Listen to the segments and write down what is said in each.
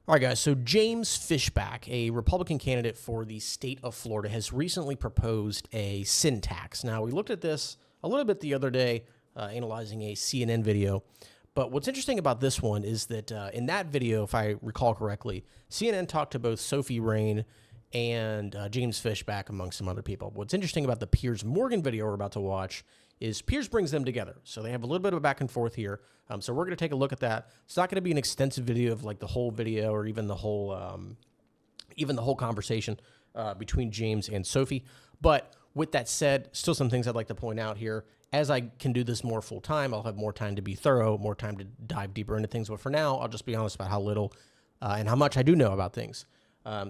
All right, guys, so James Fishback, a Republican candidate for the state of Florida, has recently proposed a sin tax. Now, we looked at this a little bit the other day, analyzing a CNN video. But what's interesting about this one is that in that video, if I recall correctly, CNN talked to both Sophie and James Fishback, among some other people. What's interesting about the Piers Morgan video we're about to watch is Piers brings them together. So they have a little bit of a back and forth here. So we're going to take a look at that. It's not going to be an extensive video of like the whole video or even the whole conversation between James and Sophie. But with that said, still some things I'd like to point out here. As I can do this more full time, I'll have more time to be thorough, more time to dive deeper into things. But for now, I'll just be honest about how little and how much I do know about things.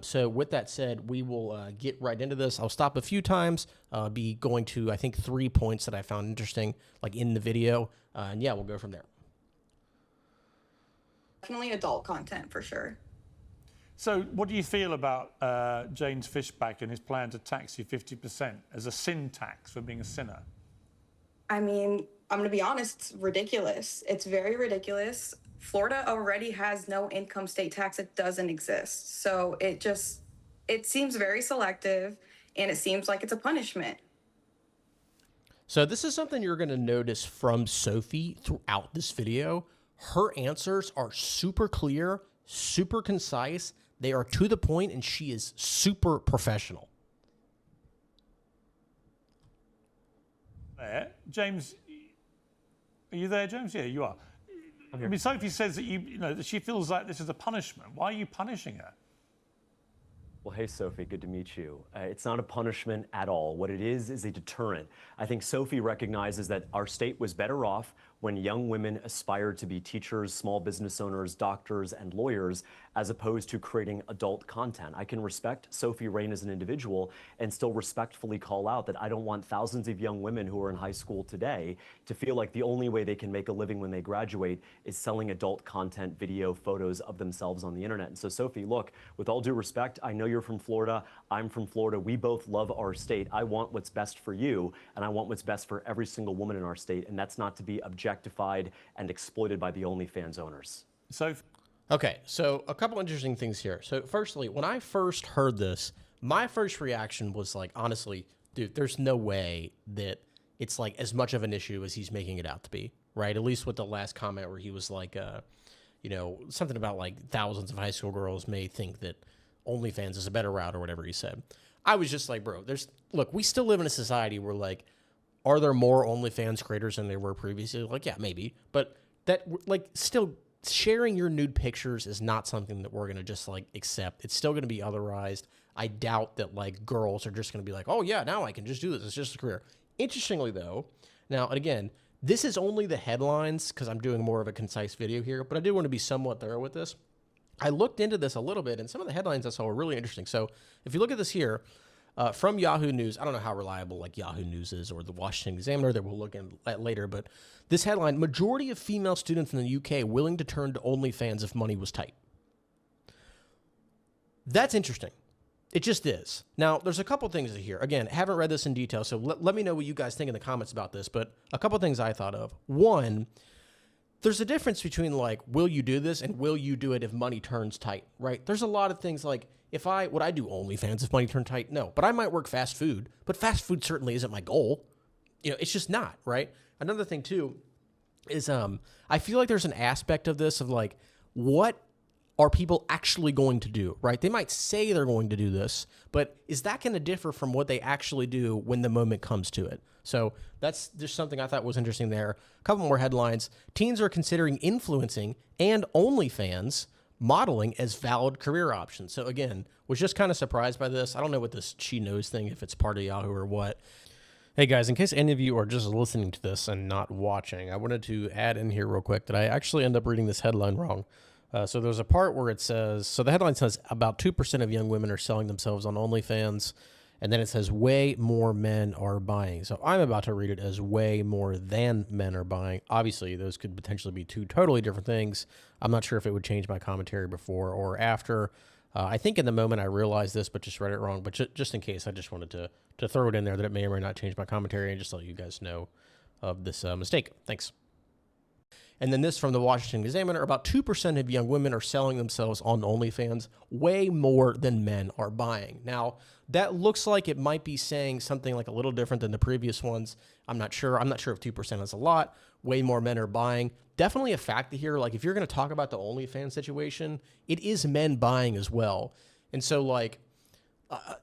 So with that said, we will get right into this. I'll stop a few times, be going to, I think, 3 points that I found interesting, like in the video. And yeah, we'll go from there. Definitely adult content for sure. So what do you feel about James Fishback and his plan to tax you 50% as a sin tax for being a sinner? I mean, I'm going to be honest, it's ridiculous. It's very ridiculous. Florida already has no income state tax. It doesn't exist. So it seems very selective, and it seems like it's a punishment. So this is something you're going to notice from Sophie throughout this video. Her answers are super clear, super concise. They are to the point, and she is super professional. There, James, are you there, James? Yeah, you are. I mean, Sophie says that that she feels like this is a punishment. Why are you punishing her? Well, hey, Sophie, good to meet you. It's not a punishment at all. What it is a deterrent. I think Sophie recognizes that our state was better off when young women aspired to be teachers, small business owners, doctors, and lawyers, as opposed to creating adult content. I can respect Sophie Rain as an individual and still respectfully call out that I don't want thousands of young women who are in high school today to feel like the only way they can make a living when they graduate is selling adult content, video, photos of themselves on the internet. And so, Sophie, look, with all due respect, I know you're from Florida. I'm from Florida. We both love our state. I want what's best for you, and I want what's best for every single woman in our state, and that's not to be objectified and exploited by the OnlyFans owners. Okay, so a couple interesting things here. So firstly, when I first heard this, my first reaction was like, honestly, dude, there's no way that it's like as much of an issue as he's making it out to be, right? At least with the last comment where he was like, something about like thousands of high school girls may think that OnlyFans is a better route or whatever he said. I was just like, bro, look, we still live in a society where like, are there more OnlyFans creators than there were previously? Like, yeah, maybe. But that, like, still sharing your nude pictures is not something that we're going to just, like, accept. It's still going to be otherized. I doubt that, like, girls are just going to be like, oh, yeah, now I can just do this. It's just a career. Interestingly, though, now, and again, this is only the headlines because I'm doing more of a concise video here, but I do want to be somewhat thorough with this. I looked into this a little bit, and some of the headlines I saw were really interesting. So if you look at this here, from Yahoo News, I don't know how reliable like Yahoo News is or the Washington Examiner that we'll look at later, but this headline, majority of female students in the UK willing to turn to OnlyFans if money was tight. That's interesting. It just is. Now, there's a couple things here. Again, haven't read this in detail, so let me know what you guys think in the comments about this, but a couple things I thought of. One, there's a difference between like, will you do this and will you do it if money turns tight, right? There's a lot of things like, would I do OnlyFans if money turned tight? No, but I might work fast food, but fast food certainly isn't my goal. It's just not, right? Another thing too is I feel like there's an aspect of this of like, what are people actually going to do, right? They might say they're going to do this, but is that going to differ from what they actually do when the moment comes to it? So that's just something I thought was interesting there. A couple more headlines. Teens are considering influencing and OnlyFans modeling as valid career options. So again, was just kind of surprised by this. I don't know what this she knows thing, if it's part of Yahoo or what. Hey guys, in case any of you are just listening to this and not watching, I wanted to add in here real quick that I actually end up reading this headline wrong. So there's a part where it says, so the headline says about 2% of young women are selling themselves on OnlyFans. And then it says way more men are buying. So I'm about to read it as way more than men are buying. Obviously, those could potentially be two totally different things. I'm not sure if it would change my commentary before or after. I think in the moment I realized this, but just read it wrong. But just in case, I just wanted to throw it in there that it may or may not change my commentary and just let you guys know of this mistake. Thanks. And then this from the Washington Examiner, about 2% of young women are selling themselves on OnlyFans, way more than men are buying. Now, that looks like it might be saying something like a little different than the previous ones. I'm not sure. I'm not sure if 2% is a lot. Way more men are buying. Definitely a factor here. Like, if you're going to talk about the OnlyFans situation, it is men buying as well. And so, like,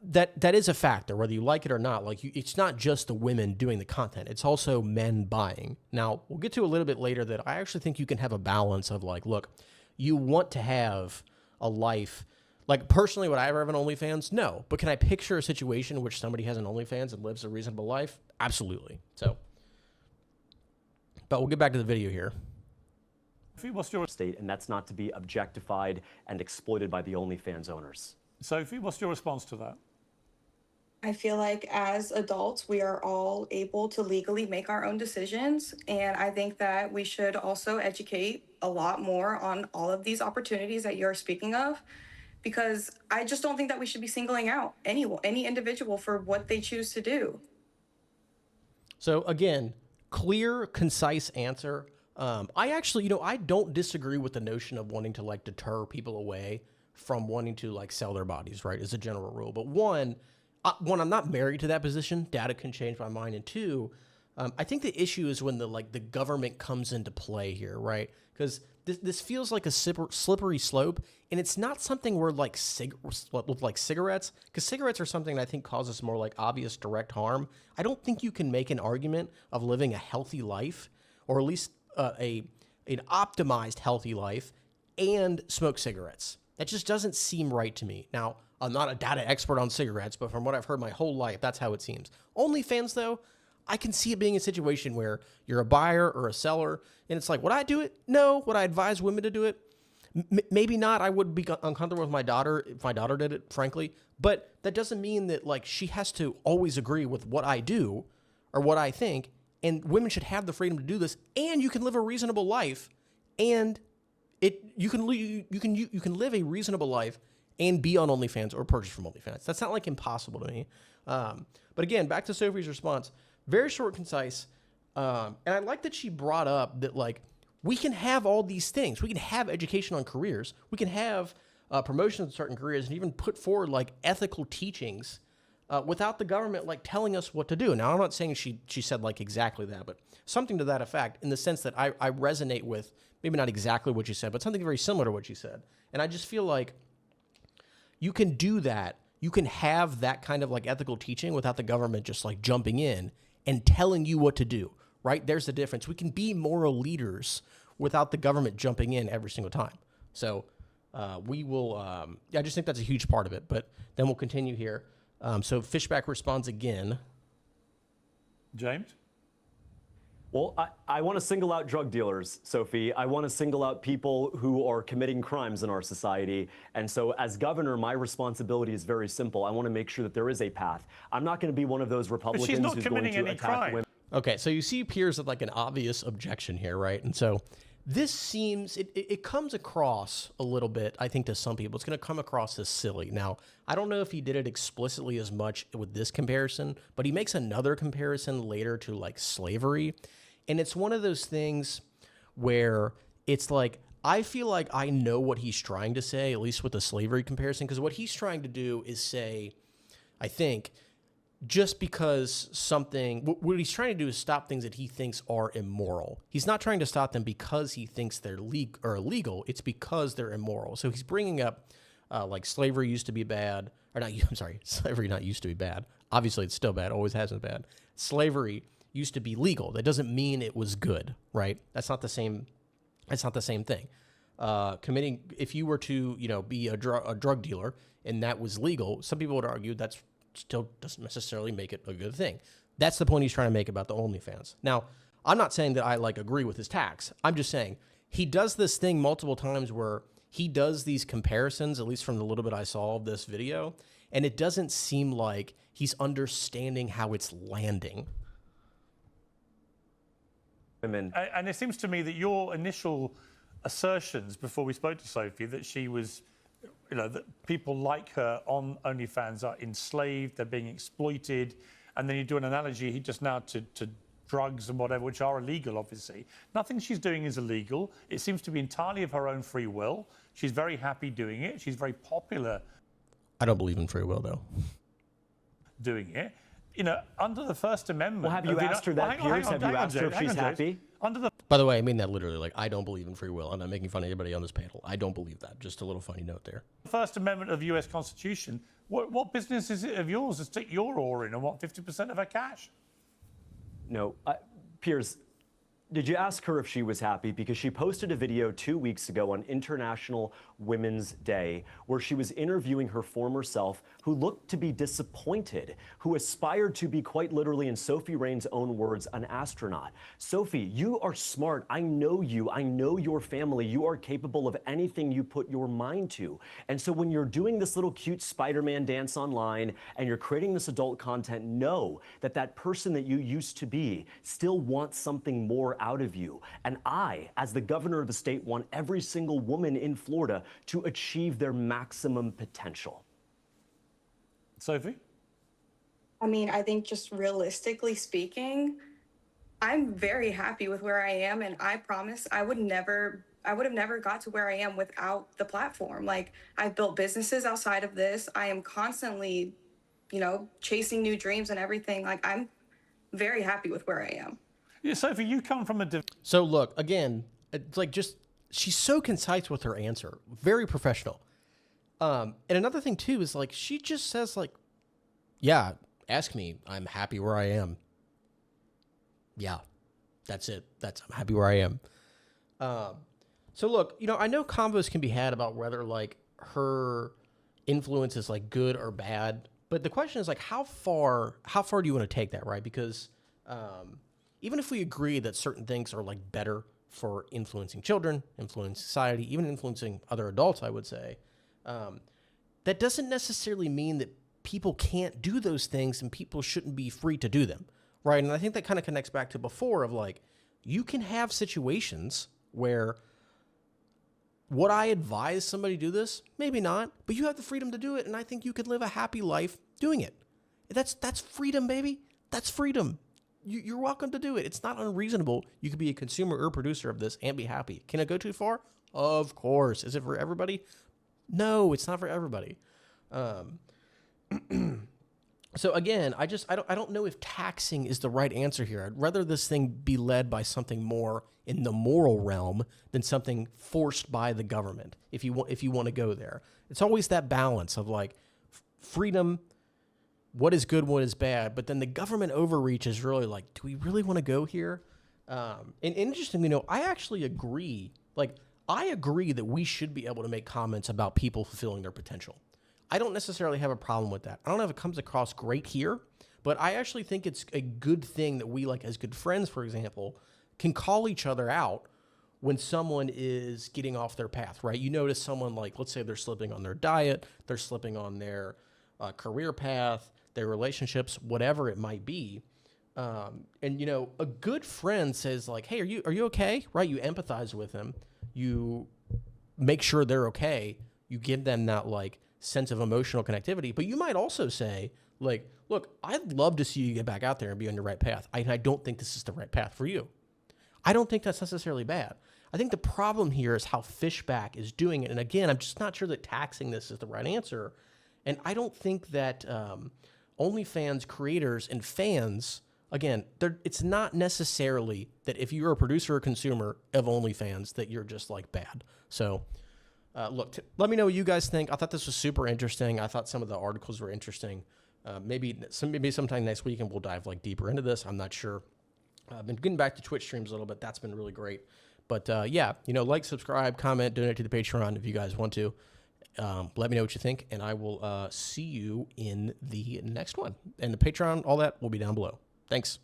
that is a factor, whether you like it or not. Like, it's not just the women doing the content. It's also men buying. Now, we'll get to a little bit later that I actually think you can have a balance of, like, look, you want to have a life. Like, personally, would I ever have an OnlyFans? No. But can I picture a situation in which somebody has an OnlyFans and lives a reasonable life? Absolutely. So, but we'll get back to the video here. What's your State, and that's not to be objectified and exploited by the OnlyFans owners. Sophie? What's your response to that? I feel like as adults, we are all able to legally make our own decisions. And I think that we should also educate a lot more on all of these opportunities that you're speaking of, because I just don't think that we should be singling out any individual for what they choose to do. So again, clear, concise answer. I actually, I don't disagree with the notion of wanting to like deter people away from wanting to like sell their bodies, right? As a general rule. But one, I'm not married to that position. Data can change my mind. And two, I think the issue is when the government comes into play here, right? Because this feels like a slippery slope, and it's not something where like cigarettes, because cigarettes are something that I think causes more like obvious direct harm. I don't think you can make an argument of living a healthy life, or at least an optimized healthy life, and smoke cigarettes. That just doesn't seem right to me. Now, I'm not a data expert on cigarettes, but from what I've heard my whole life, that's how it seems. OnlyFans, though, I can see it being a situation where you're a buyer or a seller, and it's like, would I do it? No. Would I advise women to do it? Maybe not. I would be uncomfortable with my daughter if my daughter did it, frankly. But that doesn't mean that like she has to always agree with what I do or what I think. And women should have the freedom to do this, and you can live a reasonable life, and you can live a reasonable life and be on OnlyFans or purchase from OnlyFans. That's not like impossible to me. But again, back to Sophie's response, very short, concise. And I like that she brought up that like we can have all these things. We can have education on careers. We can have promotions in certain careers, and even put forward like ethical teachings without the government like telling us what to do. Now, I'm not saying she said like exactly that, but something to that effect, in the sense that I resonate with, maybe not exactly what she said, but something very similar to what she said. And I just feel like you can do that. You can have that kind of like ethical teaching without the government just like jumping in and telling you what to do, right? There's the difference. We can be moral leaders without the government jumping in every single time. So we will, I just think that's a huge part of it, but then we'll continue here. So Fishback responds again. James? Well, I want to single out drug dealers, Sophie. I want to single out people who are committing crimes in our society. And so as governor, my responsibility is very simple. I want to make sure that there is a path. I'm not going to be one of those Republicans she's not who's going committing to any attack crime. women. Okay, so you see Piers with like an obvious objection here, right? And so this seems, it comes across a little bit, I think, to some people. It's going to come across as silly. Now, I don't know if he did it explicitly as much with this comparison, but he makes another comparison later to like slavery. And it's one of those things where it's like, I feel like I know what he's trying to say, at least with the slavery comparison, because what he's trying to do is say, I think, just because something, what he's trying to do is stop things that he thinks are immoral. He's not trying to stop them because he thinks they're illegal. It's because they're immoral. So he's bringing up like slavery used to be bad, or not, I'm sorry, slavery not used to be bad. Obviously it's still bad, always has been bad. Slavery used to be legal. That doesn't mean it was good, right? That's not the same. That's not the same thing. Committing, if you were to, be a drug dealer and that was legal, some people would argue that's still doesn't necessarily make it a good thing. That's the point he's trying to make about the OnlyFans. Now, I'm not saying that I agree with his tax. I'm just saying he does this thing multiple times where he does these comparisons, at least from the little bit I saw of this video, and it doesn't seem like he's understanding how it's landing. Women. And it seems to me that your initial assertions before we spoke to Sophie, that she was, that people like her on OnlyFans are enslaved, they're being exploited, and then you do an analogy just now to drugs and whatever, which are illegal, obviously. Nothing she's doing is illegal. It seems to be entirely of her own free will. She's very happy doing it. She's very popular I don't believe in free will, though. doing it. You know, under the First Amendment... Well, have you asked her that, Piers? Have you asked her if she's happy? Under the By the way, I mean that literally. Like, I don't believe in free will. I'm not making fun of anybody on this panel. I don't believe that. Just a little funny note there. First Amendment of the US Constitution, what business is it of yours to stick your oar in and want 50% of her cash? No, Piers, did you ask her if she was happy? Because she posted a video 2 weeks ago on International Women's Day where she was interviewing her former self, who looked to be disappointed, who aspired to be, quite literally, in Sophie Rain's own words, an astronaut. Sophie, you are smart. I know you. I know your family. You are capable of anything you put your mind to. And so when you're doing this little cute Spider-Man dance online and you're creating this adult content, know that that person that you used to be still wants something more out of you. And I, as the governor of the state, want every single woman in Florida to achieve their maximum potential. Sophie? I mean, I think just realistically speaking, I'm very happy with where I am, and I promise I would have never got to where I am without the platform. Like, I've built businesses outside of this. I am constantly, chasing new dreams and everything. Like, I'm very happy with where I am. Yeah, Sophie, you come from a... So look, again, it's like just, she's so concise with her answer. Very professional. And another thing too is like, she just says like, yeah, ask me. I'm happy where I am. Yeah, that's it. I'm happy where I am. So look, I know combos can be had about whether like her influence is like good or bad, but the question is like, how far do you want to take that? Right. Because, even if we agree that certain things are like better for influencing children, influencing society, even influencing other adults, I would say, that doesn't necessarily mean that people can't do those things and people shouldn't be free to do them, right? And I think that kind of connects back to before of like, you can have situations where would I advise somebody do this? Maybe not, but you have the freedom to do it, and I think you could live a happy life doing it. That's freedom, baby. That's freedom. You're welcome to do it. It's not unreasonable. You could be a consumer or producer of this and be happy. Can it go too far? Of course. Is it for everybody? No, it's not for everybody. So again, I don't know if taxing is the right answer here. I'd rather this thing be led by something more in the moral realm than something forced by the government. If you want to go there, it's always that balance of like freedom. What is good, what is bad, but then the government overreach is really like, do we really want to go here? And interestingly, I actually agree. Like, I agree that we should be able to make comments about people fulfilling their potential. I don't necessarily have a problem with that. I don't know if it comes across great here, but I actually think it's a good thing that we, like as good friends, for example, can call each other out when someone is getting off their path, right? You notice someone like, let's say they're slipping on their diet, they're slipping on their career path, their relationships, whatever it might be. And a good friend says like, hey, are you okay? Right? You empathize with them. You make sure they're okay. You give them that like sense of emotional connectivity, but you might also say like, look, I'd love to see you get back out there and be on your right path. I don't think this is the right path for you. I don't think that's necessarily bad. I think the problem here is how Fishback is doing it. And again, I'm just not sure that taxing this is the right answer. And I don't think that, OnlyFans creators and fans, again, it's not necessarily that if you're a producer or consumer of OnlyFans that you're just like bad. So look, let me know what you guys think. I thought this was super interesting. I thought some of the articles were interesting. Maybe sometime next week and we'll dive like deeper into this. I'm not sure. I've been getting back to Twitch streams a little bit. That's been really great. But yeah, like, subscribe, comment, donate to the Patreon if you guys want to. Let me know what you think, and I will see you in the next one. And the Patreon, all that will be down below. Thanks.